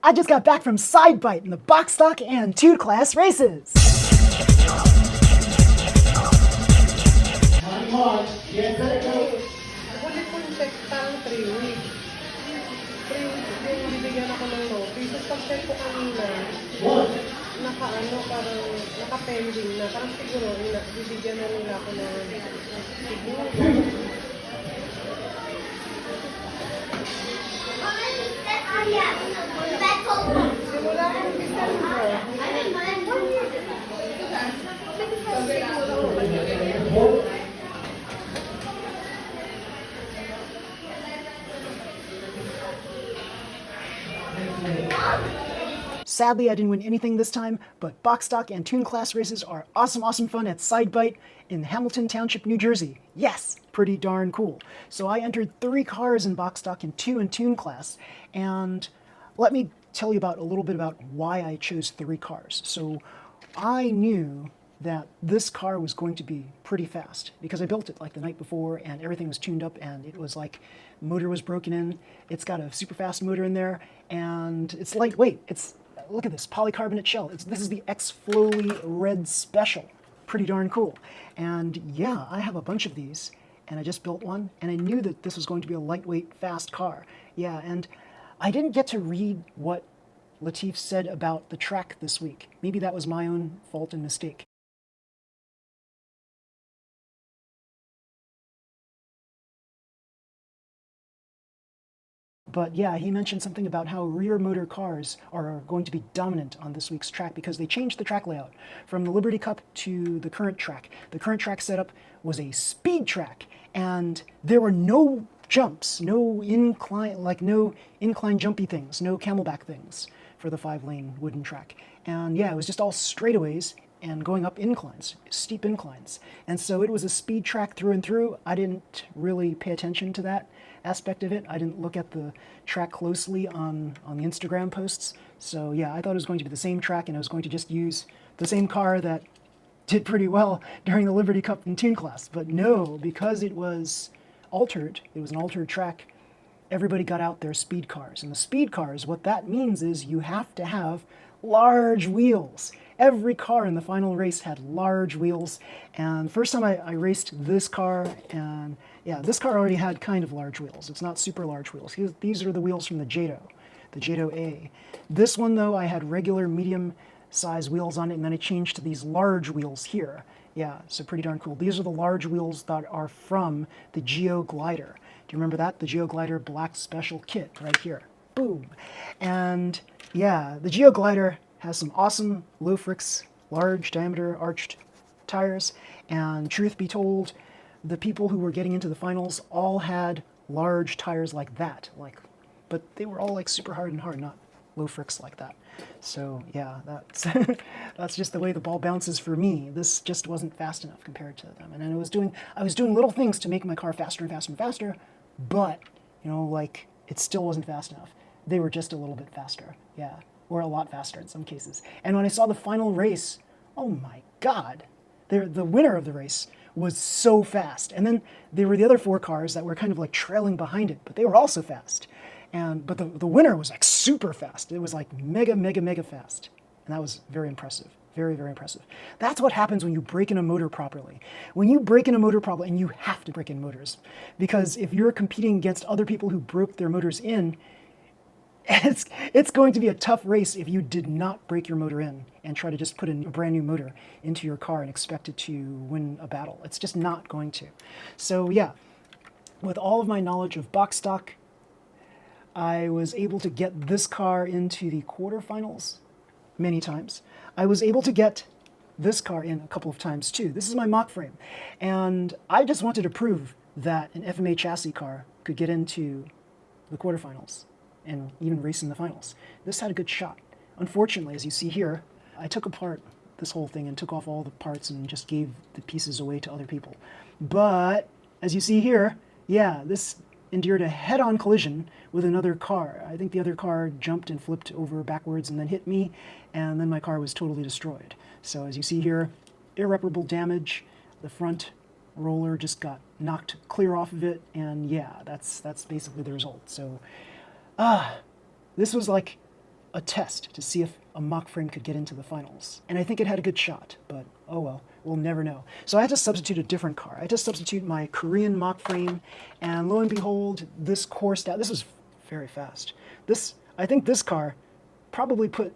I just got back from SideBite in the box stock and 2 class races. Huli kong check parang 3 weeks. 3 weeks din bibigyan ako ng notice. Tapos pag-check ko kanina, parang naka-pending na. Parang siguro, bibigyan na nila ako ng siguro. Simula akong December. Sadly, I didn't win anything this time, but box stock and tune class races are awesome fun at SideBite in Hamilton Township, New Jersey. Yes, pretty darn cool. So I entered 3 cars in box stock and 2 in tune class, and let me tell you a little bit about why I chose 3 cars. So I knew that this car was going to be pretty fast because I built it like the night before and everything was tuned up and it was like motor was broken in. It's got a super fast motor in there and it's lightweight. Look at this polycarbonate shell. This is the X-Flowly Red Special. Pretty darn cool. And yeah, I have a bunch of these and I just built one and I knew that this was going to be a lightweight, fast car. Yeah, and I didn't get to read what Latif said about the track this week. Maybe that was my own fault and mistake. But yeah, he mentioned something about how rear motor cars are going to be dominant on this week's track because they changed the track layout from the Liberty Cup to the current track. The current track setup was a speed track and there were no jumps, no incline jumpy things, no camelback things for the 5-lane wooden track. And yeah, it was just all straightaways and going up inclines, steep inclines. And so it was a speed track through and through. I didn't really pay attention to that aspect of it. I didn't look at the track closely on the Instagram posts. So yeah, I thought it was going to be the same track and I was going to just use the same car that did pretty well during the Liberty Cup and tune class. But no, because it was altered, it was an altered track, everybody got out their speed cars. And the speed cars, what that means is you have to have large wheels. Every car in the final race had large wheels. And the first time I raced this car, and yeah, this car already had kind of large wheels. It's not super large wheels. These are the wheels from the Jado A. This one though, I had regular medium size wheels on it, and then I changed to these large wheels here. Yeah, so pretty darn cool. These are the large wheels that are from the Geo Glider. Do you remember that? The Geo Glider Black Special Kit right here. Boom. And yeah, the Geo Glider has some awesome low fricks, large diameter arched tires, and truth be told, the people who were getting into the finals all had large tires like that, but they were all like super hard, not low fricks like that. So yeah, that's that's just the way the ball bounces for me. This just wasn't fast enough compared to them, and I was doing little things to make my car faster and faster and faster, but it still wasn't fast enough. They were just a little bit faster, yeah, or a lot faster in some cases. And when I saw the final race, oh my God, the winner of the race was so fast. And then there were the other 4 cars that were kind of like trailing behind it, but they were also fast. But the winner was like super fast. It was like mega fast. And that was very impressive. Very impressive. That's what happens when you break in a motor properly. When you break in a motor properly, and you have to break in motors, because if you're competing against other people who broke their motors in, it's going to be a tough race if you did not break your motor in and try to just put in a brand new motor into your car and expect it to win a battle. It's just not going to. So yeah, with all of my knowledge of box stock, I was able to get this car into the quarterfinals many times. I was able to get this car in a couple of times too. This is my mock frame. And I just wanted to prove that an FMA chassis car could get into the quarterfinals and even race in the finals. This had a good shot. Unfortunately, as you see here, I took apart this whole thing and took off all the parts and just gave the pieces away to other people. But as you see here, yeah, this endured a head-on collision with another car. I think the other car jumped and flipped over backwards and then hit me, and then my car was totally destroyed. So as you see here, irreparable damage. The front roller just got knocked clear off of it, and yeah, that's basically the result. So this was like a test to see if a mock frame could get into the finals. And I think it had a good shot, but oh well, we'll never know. So I had to substitute a different car. I had to substitute my Korean mock frame, and lo and behold, this coursed out. This was very fast. I think this car probably put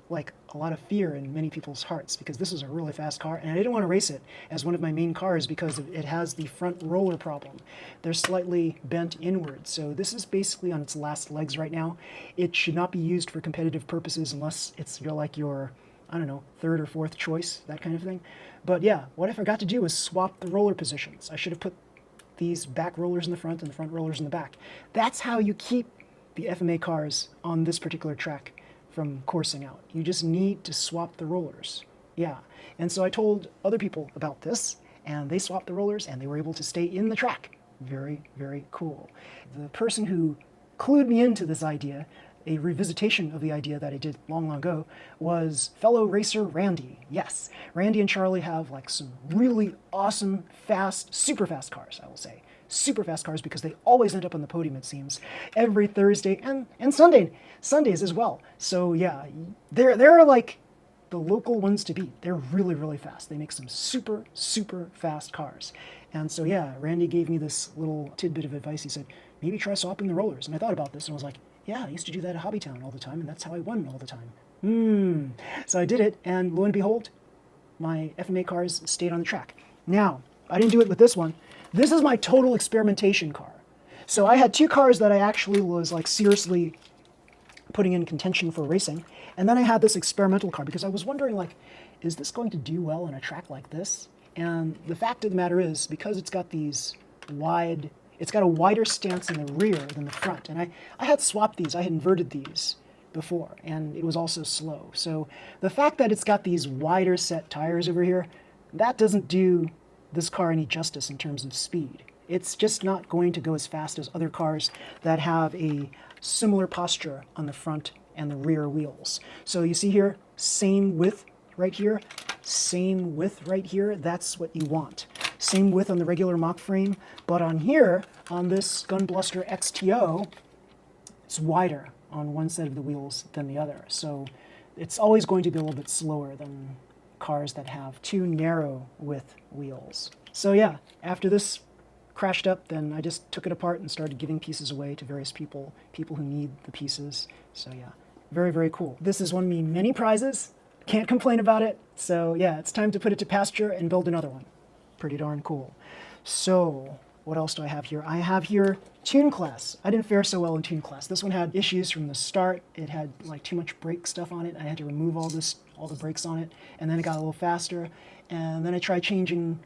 like a lot of fear in many people's hearts, because this is a really fast car, and I didn't want to race it as one of my main cars because it has the front roller problem. They're slightly bent inward, so this is basically on its last legs right now. It should not be used for competitive purposes unless it's your I don't know, third or fourth choice, that kind of thing. But yeah, what I forgot to do was swap the roller positions. I should have put these back rollers in the front and the front rollers in the back. That's how you keep the FMA cars on this particular track from coursing out. You just need to swap the rollers. Yeah. And so I told other people about this, and they swapped the rollers and they were able to stay in the track. Very, very cool. The person who clued me into this idea, a revisitation of the idea that I did long, long ago, was fellow racer Randy. Yes, Randy and Charlie have like some really awesome, fast, super fast cars, I will say. Super fast cars, because they always end up on the podium, it seems, every Thursday and Sundays as well. So yeah, they're like the local ones to beat. They're really, really fast. They make some super, super fast cars. And so yeah, Randy gave me this little tidbit of advice. He said, maybe try swapping the rollers. And I thought about this and I was like, yeah, I used to do that at Hobbytown all the time, and that's how I won all the time. So I did it, and lo and behold, my FMA cars stayed on the track. Now, I didn't do it with this one. This is my total experimentation car. So I had two cars that I actually was like seriously putting in contention for racing. And then I had this experimental car because I was wondering, like, is this going to do well on a track like this? And the fact of the matter is, because it's got a wider stance in the rear than the front. And I had swapped these, I had inverted these before, and it was also slow. So the fact that it's got these wider set tires over here, that doesn't do this car any justice in terms of speed. It's just not going to go as fast as other cars that have a similar posture on the front and the rear wheels. So you see here, same width right here, same width right here. That's what you want. Same width on the regular mock frame, but on here, on this Gunbluster XTO, it's wider on one side of the wheels than the other. So it's always going to be a little bit slower than cars that have too narrow width wheels. So yeah, after this crashed up, then I just took it apart and started giving pieces away to various people who need the pieces. So yeah, very, very cool. This has won me many prizes. Can't complain about it. So yeah, it's time to put it to pasture and build another one. Pretty darn cool. So what else do I have here? I have here Tune Class. I didn't fare so well in Tune Class. This one had issues from the start. It had like too much brake stuff on it. I had to remove all the brakes on it, and then it got a little faster. And then I tried changing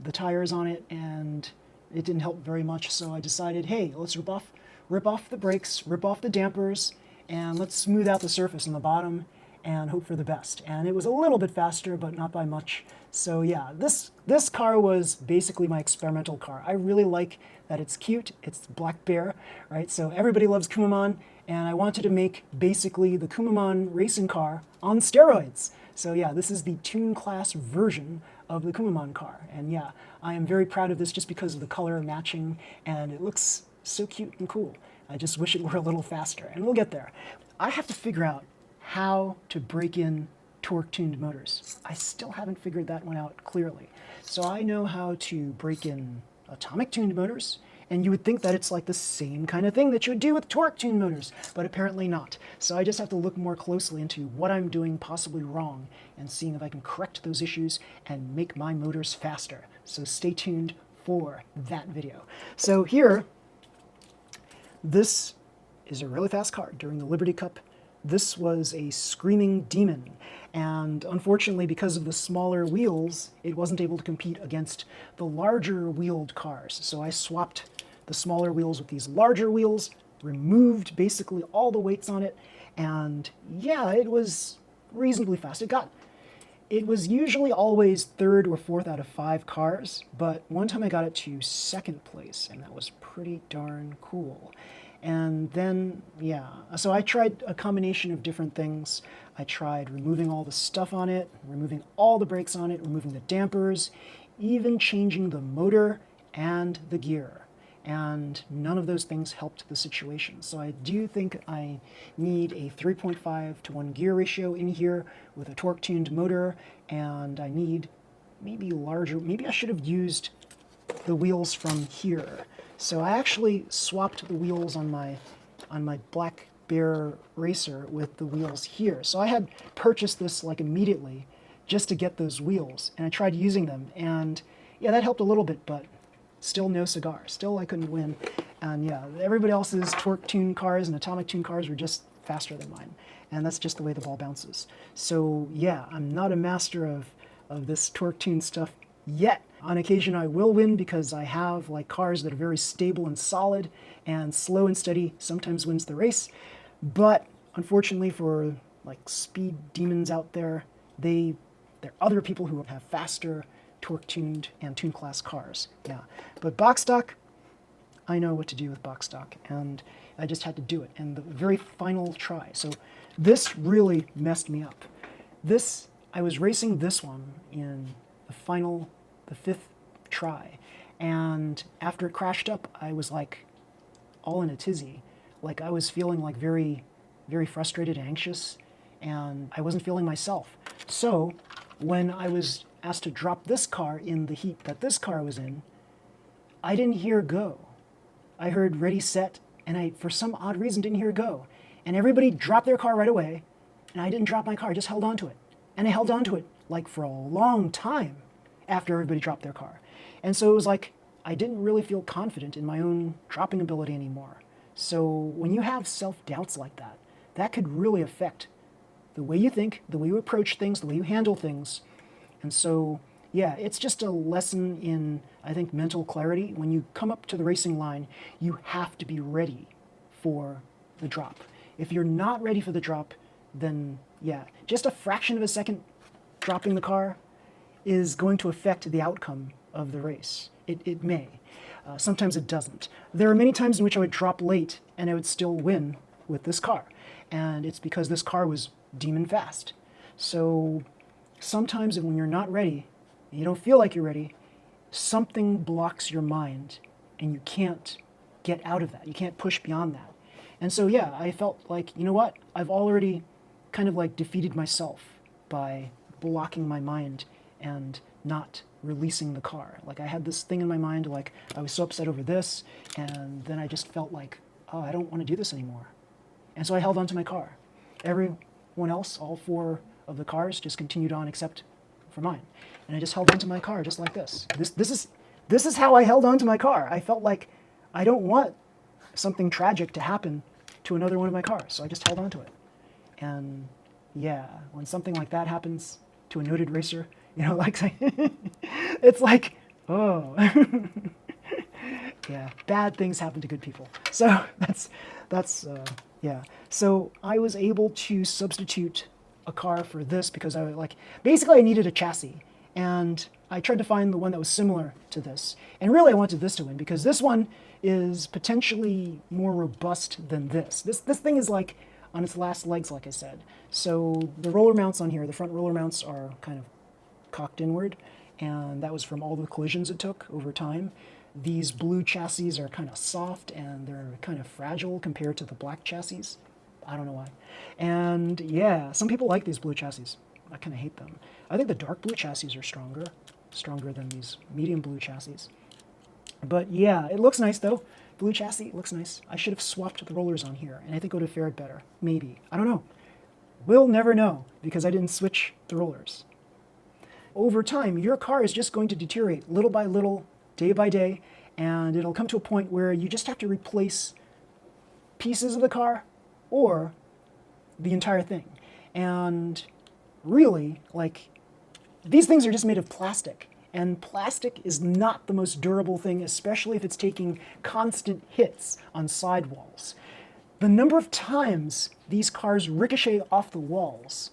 the tires on it, and it didn't help very much. So I decided, hey, let's rip off the brakes, rip off the dampers, and let's smooth out the surface on the bottom and hope for the best. And it was a little bit faster, but not by much. So yeah, this car was basically my experimental car. I really like that it's cute. It's Black Bear, right? So everybody loves Kumamon, and I wanted to make basically the Kumamon racing car on steroids. So yeah, this is the Tune Class version of the Kumamon car. And yeah, I am very proud of this just because of the color matching, and it looks so cute and cool. I just wish it were a little faster, and we'll get there. I have to figure out how to break in torque-tuned motors. I still haven't figured that one out clearly. So I know how to break in atomic-tuned motors, and you would think that it's like the same kind of thing that you would do with torque-tuned motors, but apparently not. So I just have to look more closely into what I'm doing possibly wrong and seeing if I can correct those issues and make my motors faster. So stay tuned for that video. So here, this is a really fast car during the Liberty Cup. This was a screaming demon, and unfortunately, because of the smaller wheels, it wasn't able to compete against the larger wheeled cars. So I swapped the smaller wheels with these larger wheels, removed basically all the weights on it, and yeah, it was reasonably fast. It was usually always third or fourth out of 5 cars, but one time I got it to second place, and that was pretty darn cool. And then, yeah, so I tried a combination of different things. I tried removing all the stuff on it, removing all the brakes on it, removing the dampers, even changing the motor and the gear. and none of those things helped the situation. So I do think I need a 3.5 to 1 gear ratio in here with a torque-tuned motor, and I need maybe larger, maybe I should have used the wheels from here. So I actually swapped the wheels on my Black Bear Racer with the wheels here. So I had purchased this like immediately just to get those wheels, and I tried using them, and yeah, that helped a little bit, but still no cigar. Still I couldn't win. And yeah, everybody else's torque-tuned cars and atomic-tuned cars were just faster than mine. And that's just the way the ball bounces. So yeah, I'm not a master of this torque-tuned stuff yet. On occasion I will win because I have like cars that are very stable and solid, and slow and steady sometimes wins the race. But unfortunately for like speed demons out there, there are other people who have faster torque-tuned and tune class cars. Yeah, but box stock, I know what to do with box stock, and I just had to do it. And the very final try. So this really messed me up. I was racing this one in the fifth try, and after it crashed up, I was like all in a tizzy. Like I was feeling like very, very frustrated and anxious, and I wasn't feeling myself. So when I was asked to drop this car in the heat that this car was in, I didn't hear go. I heard ready, set, and I, for some odd reason, didn't hear go. And everybody dropped their car right away, and I didn't drop my car, I just held on to it. And I held on to it like for a long time after everybody dropped their car. And so it was like, I didn't really feel confident in my own dropping ability anymore. So when you have self-doubts like that, that could really affect the way you think, the way you approach things, the way you handle things. And so, yeah, it's just a lesson in, I think, mental clarity. When you come up to the racing line, you have to be ready for the drop. If you're not ready for the drop, then, yeah, just a fraction of a second dropping the car is going to affect the outcome of the race. It may. Sometimes it doesn't. There are many times in which I would drop late and I would still win with this car. And it's because this car was demon fast. So sometimes when you're not ready, and you don't feel like you're ready, something blocks your mind and you can't get out of that. You can't push beyond that. And so, yeah, I felt like, you know what? I've already kind of like defeated myself by blocking my mind and not releasing the car. Like I had this thing in my mind, like I was so upset over this, and then I just felt like, oh, I don't want to do this anymore. And so I held on to my car. Everyone else, all four of the cars, just continued on except for mine. And I just held on to my car just like this. This is how I held on to my car. I felt like I don't want something tragic to happen to another one of my cars, so I just held on to it. And yeah, when something like that happens to a noted racer, you know, like it's like, oh, yeah, bad things happen to good people. So yeah. So I was able to substitute a car for this because I was like, basically I needed a chassis, and I tried to find the one that was similar to this. And really I wanted this to win because this one is potentially more robust than this. This thing is like on its last legs, like I said. So the roller mounts on here, the front roller mounts are kind of cocked inward, and that was from all the collisions it took over time. These blue chassis are kind of soft and they're kind of fragile compared to the black chassis. I don't know why. And yeah, some people like these blue chassis. I kind of hate them. I think the dark blue chassis are stronger than these medium blue chassis. But yeah, it looks nice though. Blue chassis, it looks nice. I should have swapped the rollers on here, and I think it would have fared better. Maybe. I don't know. We'll never know because I didn't switch the rollers. Over time, your car is just going to deteriorate little by little, day by day, and it'll come to a point where you just have to replace pieces of the car or the entire thing. And really, like, these things are just made of plastic. And plastic is not the most durable thing, especially if it's taking constant hits on sidewalls. The number of times these cars ricochet off the walls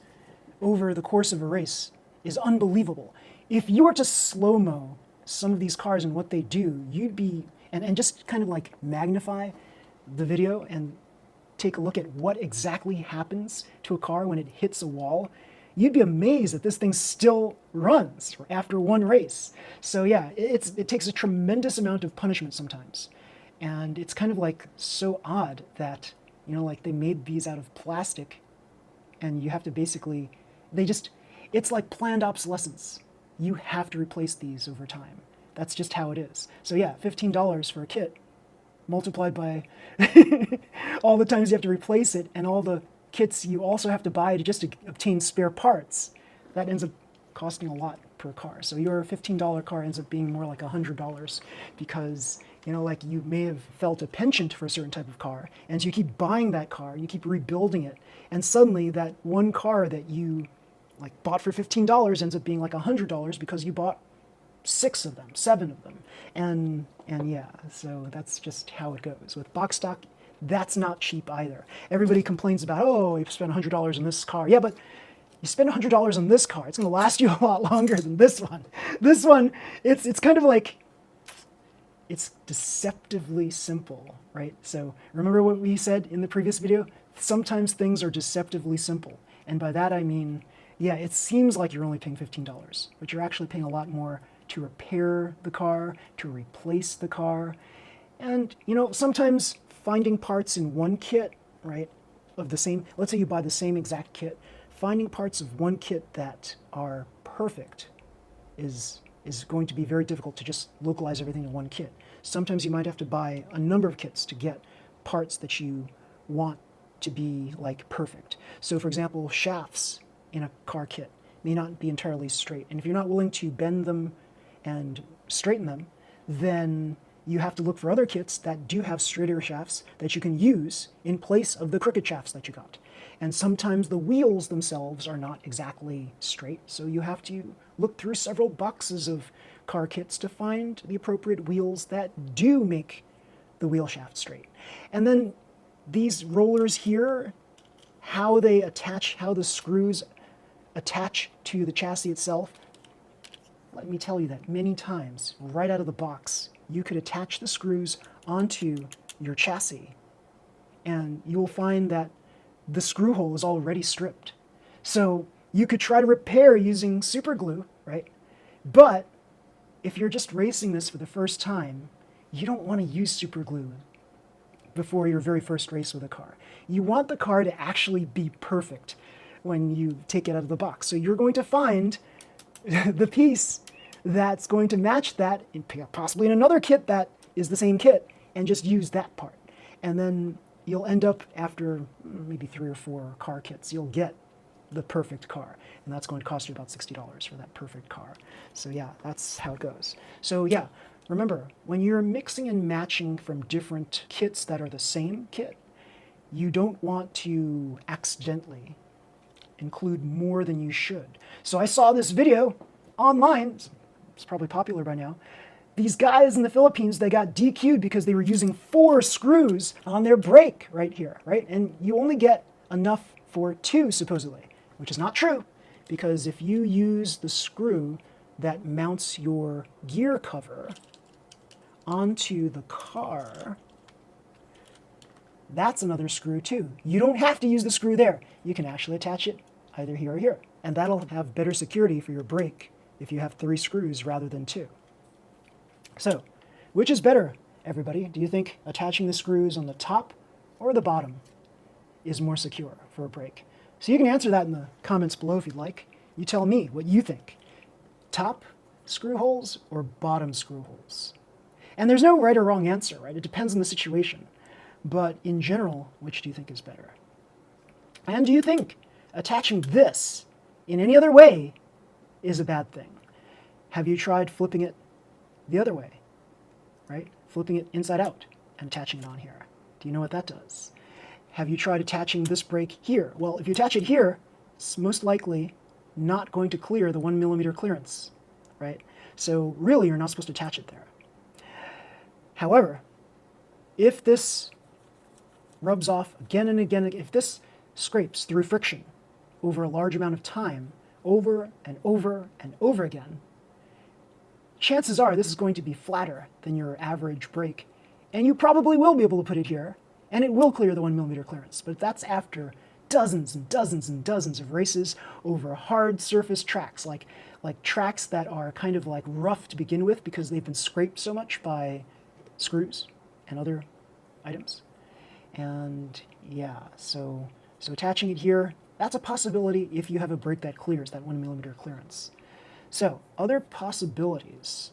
over the course of a race is unbelievable. If you were to slow-mo some of these cars and what they do, you'd be, and just kind of like magnify the video and take a look at what exactly happens to a car when it hits a wall, you'd be amazed that this thing still runs after one race. So yeah, it takes a tremendous amount of punishment sometimes. And it's kind of like so odd that, like they made these out of plastic and you have to basically, it's like planned obsolescence. You have to replace these over time. That's just how it is. So yeah, $15 for a kit multiplied by all the times you have to replace it and all the kits you also have to buy to obtain spare parts. That ends up costing a lot per car. So your $15 car ends up being more like $100 because, like you may have felt a penchant for a certain type of car, and so you keep buying that car, you keep rebuilding it, and suddenly that one car that you like bought for $15 ends up being like $100 because you bought 6 of them, 7 of them. And yeah, so that's just how it goes. With box stock, that's not cheap either. Everybody complains about, oh, you spent $100 on this car. Yeah, but you spend $100 on this car, it's going to last you a lot longer than this one. This one, it's kind of like, it's deceptively simple, right? So remember what we said in the previous video? Sometimes things are deceptively simple. And by that I mean, yeah, it seems like you're only paying $15, but you're actually paying a lot more to repair the car, to replace the car. And, sometimes finding parts in one kit, right, of the same, let's say you buy the same exact kit, finding parts of one kit that are perfect is going to be very difficult to just localize everything in one kit. Sometimes you might have to buy a number of kits to get parts that you want to be like perfect. So for example, shafts in a car kit may not be entirely straight. And if you're not willing to bend them and straighten them, then you have to look for other kits that do have straighter shafts that you can use in place of the crooked shafts that you got. And sometimes the wheels themselves are not exactly straight, so you have to look through several boxes of car kits to find the appropriate wheels that do make the wheel shaft straight. And then these rollers here, how they attach, how the screws attach to the chassis itself, let me tell you that many times, right out of the box, you could attach the screws onto your chassis, and you will find that the screw hole is already stripped. So you could try to repair using super glue, right? But if you're just racing this for the first time, you don't want to use super glue before your very first race with a car. You want the car to actually be perfect when you take it out of the box. So you're going to find the piece that's going to match that, possibly in another kit that is the same kit, and just use that part. And then you'll end up, after maybe 3 or 4 car kits, you'll get the perfect car. And that's going to cost you about $60 for that perfect car. So yeah, that's how it goes. So yeah, remember, when you're mixing and matching from different kits that are the same kit, you don't want to accidentally include more than you should. So I saw this video online, it's probably popular by now. These guys in the Philippines, they got DQ'd because they were using 4 screws on their brake right here, right? And you only get enough for 2, supposedly, which is not true, because if you use the screw that mounts your gear cover onto the car, that's another screw too. You don't have to use the screw there. You can actually attach it either here or here, and that'll have better security for your brake if you have 3 screws rather than 2. So, which is better, everybody? Do you think attaching the screws on the top or the bottom is more secure for a brake? So you can answer that in the comments below if you'd like. You tell me what you think. Top screw holes or bottom screw holes? And there's no right or wrong answer, right? It depends on the situation. But in general, which do you think is better? And do you think attaching this in any other way is a bad thing? Have you tried flipping it the other way, right? Flipping it inside out and attaching it on here. Do you know what that does? Have you tried attaching this brake here? Well, if you attach it here, it's most likely not going to clear the 1mm clearance, right? So really, you're not supposed to attach it there. However, if this rubs off again and again, if this scrapes through friction over a large amount of time, over and over and over again, chances are this is going to be flatter than your average brake, and you probably will be able to put it here, and it will clear the 1mm clearance, but that's after dozens and dozens and dozens of races over hard surface tracks, like tracks that are kind of like rough to begin with because they've been scraped so much by screws. and other items. And yeah, so attaching it here, that's a possibility if you have a brake that clears that 1mm clearance. So other possibilities.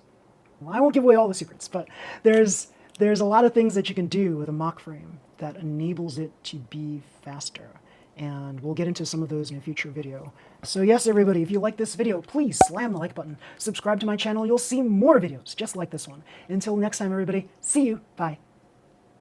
Well, I won't give away all the secrets, but there's a lot of things that you can do with a mock frame that enables it to be faster. And we'll get into some of those in a future video. So yes, everybody, if you like this video, please slam the like button. Subscribe to my channel. You'll see more videos just like this one. Until next time, everybody, see you. Bye.